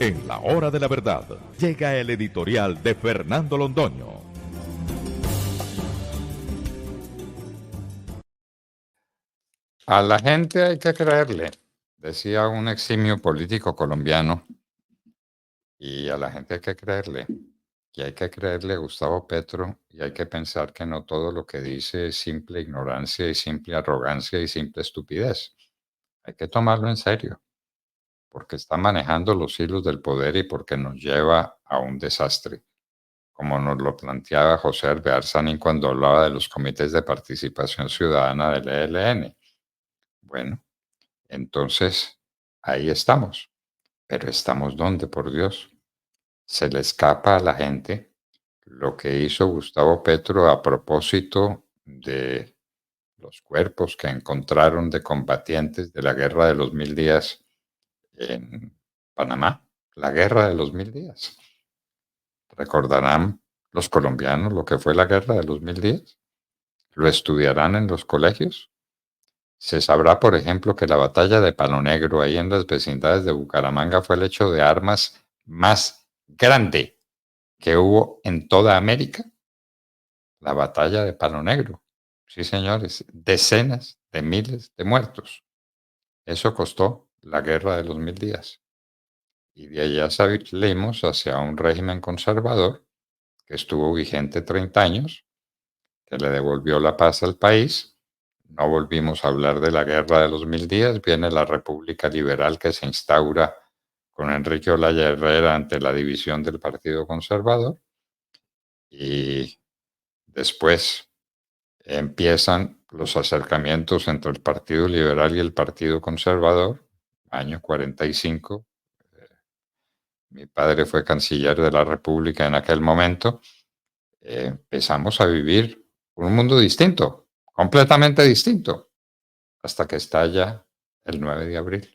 En la hora de la verdad, llega el editorial de Fernando Londoño. A la gente hay que creerle, decía un eximio político colombiano, y a la gente hay que creerle. Y hay que creerle a Gustavo Petro y hay que pensar que no todo lo que dice es simple ignorancia y simple arrogancia y simple estupidez. Hay que tomarlo en serio, porque está manejando los hilos del poder y porque nos lleva a un desastre, como nos lo planteaba José Alvear-Sanín cuando hablaba de los comités de participación ciudadana del ELN. Bueno, entonces ahí estamos. Pero estamos donde, por Dios. Se le escapa a la gente lo que hizo Gustavo Petro a propósito de los cuerpos que encontraron de combatientes de la Guerra de los 1000 días en Panamá. La Guerra de los 1000 días. ¿Recordarán los colombianos lo que fue la Guerra de los 1000 días? ¿Lo estudiarán en los colegios? Se sabrá, por ejemplo, que la batalla de Palo Negro, ahí en las vecindades de Bucaramanga, fue el hecho de armas más grande que hubo en toda América. La batalla de Palo Negro. Sí, señores, decenas de miles de muertos. Eso costó la guerra de los 1000 días. Y de allá salimos hacia un régimen conservador que estuvo vigente 30 años, que le devolvió la paz al país. No volvimos a hablar de la guerra de los 1000 días. Viene la República Liberal que se instaura con Enrique Olaya Herrera ante la división del Partido Conservador. Y después empiezan los acercamientos entre el Partido Liberal y el Partido Conservador, año 45. Mi padre fue canciller de la República en aquel momento. Empezamos a vivir un mundo distinto, completamente distinto, hasta que estalla el 9 de abril.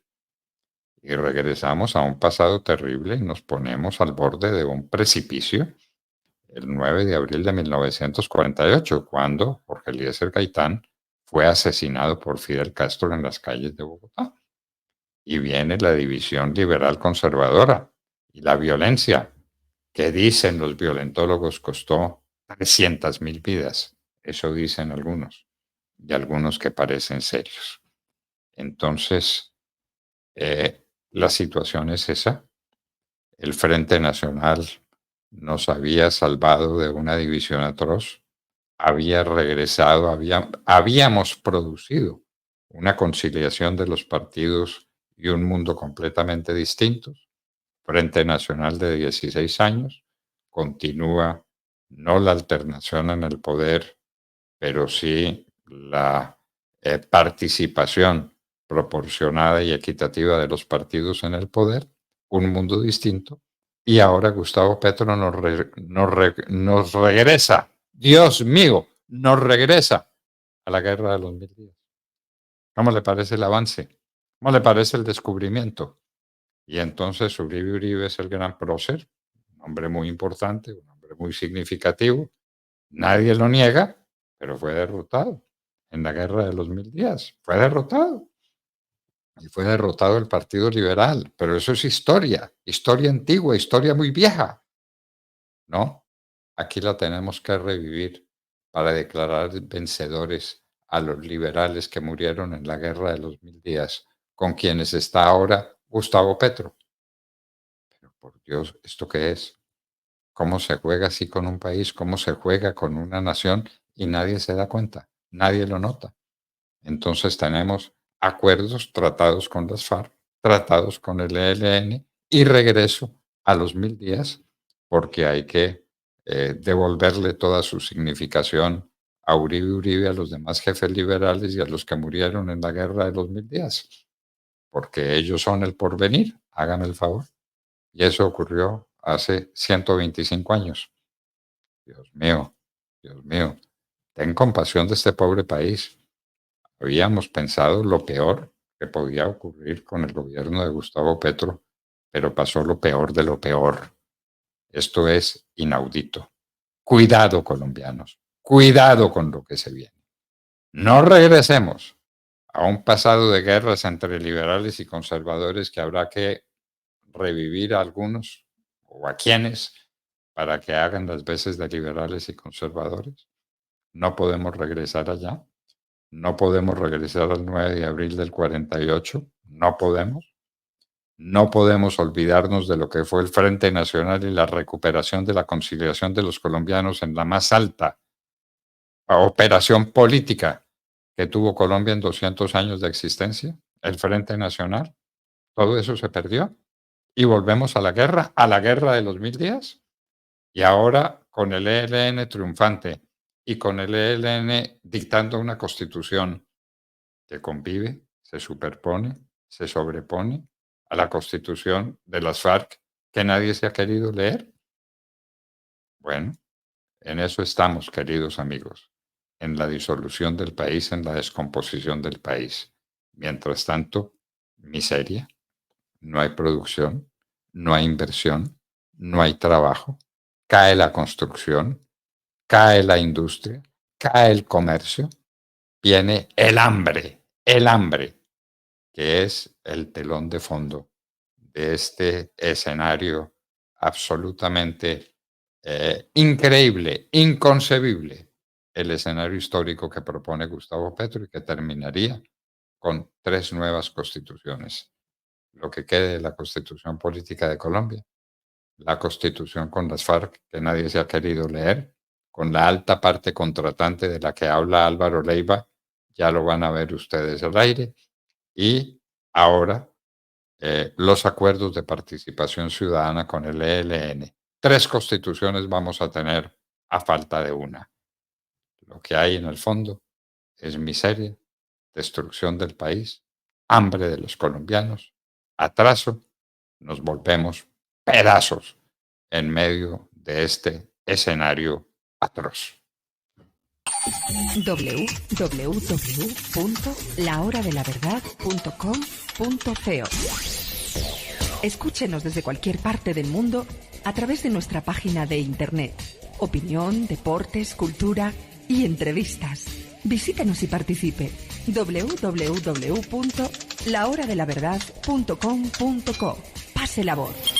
Y regresamos a un pasado terrible y nos ponemos al borde de un precipicio el 9 de abril de 1948, cuando Jorge Eliezer Gaitán fue asesinado por Fidel Castro en las calles de Bogotá. Y viene la división liberal conservadora y la violencia, que dicen los violentólogos costó 300.000 vidas. Eso dicen algunos, y algunos que parecen serios. Entonces, la situación es esa. El Frente Nacional nos había salvado de una división atroz, había regresado, habíamos producido una conciliación de los partidos y un mundo completamente distintos. Frente Nacional de 16 años, continúa no la alternación en el poder, pero sí la participación proporcionada y equitativa de los partidos en el poder, un mundo distinto, y ahora Gustavo Petro nos regresa, Dios mío, nos regresa a la guerra de los 1000 días. ¿Cómo le parece el avance? ¿Cómo le parece el descubrimiento? Y entonces Uribe es el gran prócer, un hombre muy importante, un hombre muy significativo, nadie lo niega, pero fue derrotado en la guerra de los 1000 días. Fue derrotado. Y fue derrotado el Partido Liberal. Pero eso es historia, historia antigua, historia muy vieja. ¿No? Aquí la tenemos que revivir para declarar vencedores a los liberales que murieron en la guerra de los 1000 días, con quienes está ahora Gustavo Petro. Pero por Dios, ¿esto qué es? ¿Cómo se juega así con un país? ¿Cómo se juega con una nación? Y nadie se da cuenta, nadie lo nota. Entonces tenemos acuerdos, tratados con las FARC, tratados con el ELN y regreso a los 1000 días porque hay que devolverle toda su significación a Uribe, a los demás jefes liberales y a los que murieron en la guerra de los 1000 días, porque ellos son el porvenir, háganme el favor. Y eso ocurrió hace 125 años. Dios mío, Dios mío, ten compasión de este pobre país. Habíamos pensado lo peor que podía ocurrir con el gobierno de Gustavo Petro, pero pasó lo peor de lo peor. Esto es inaudito. Cuidado, colombianos, cuidado con lo que se viene. No regresemos a un pasado de guerras entre liberales y conservadores que habrá que revivir a algunos o a quienes para que hagan las veces de liberales y conservadores. No podemos regresar allá. No podemos regresar al 9 de abril del 48. No podemos. No podemos olvidarnos de lo que fue el Frente Nacional y la recuperación de la conciliación de los colombianos en la más alta operación política que tuvo Colombia en 200 años de existencia, el Frente Nacional. Todo eso se perdió y volvemos a la guerra de los 1000 días. Y ahora con el ELN triunfante y con el ELN dictando una constitución que convive, se superpone, se sobrepone a la constitución de las FARC que nadie se ha querido leer. Bueno, en eso estamos, queridos amigos, en la disolución del país, en la descomposición del país. Mientras tanto, miseria, no hay producción, no hay inversión, no hay trabajo, cae la construcción, cae la industria, cae el comercio, viene el hambre, que es el telón de fondo de este escenario absolutamente increíble, inconcebible, el escenario histórico que propone Gustavo Petro y que terminaría con 3 nuevas constituciones. Lo que quede de la constitución política de Colombia, la constitución con las FARC que nadie se ha querido leer, con la alta parte contratante de la que habla Álvaro Leiva, ya lo van a ver ustedes al aire, y ahora los acuerdos de participación ciudadana con el ELN. 3 constituciones vamos a tener a falta de una. Lo que hay en el fondo es miseria, destrucción del país, hambre de los colombianos, atraso, nos volvemos pedazos en medio de este escenario atroz. www.lahoradelaverdad.com.co. Escúchenos desde cualquier parte del mundo a través de nuestra página de internet. Opinión, deportes, cultura y entrevistas. Visítenos y participe. www.lahoradelaverdad.com.co. Pase la voz.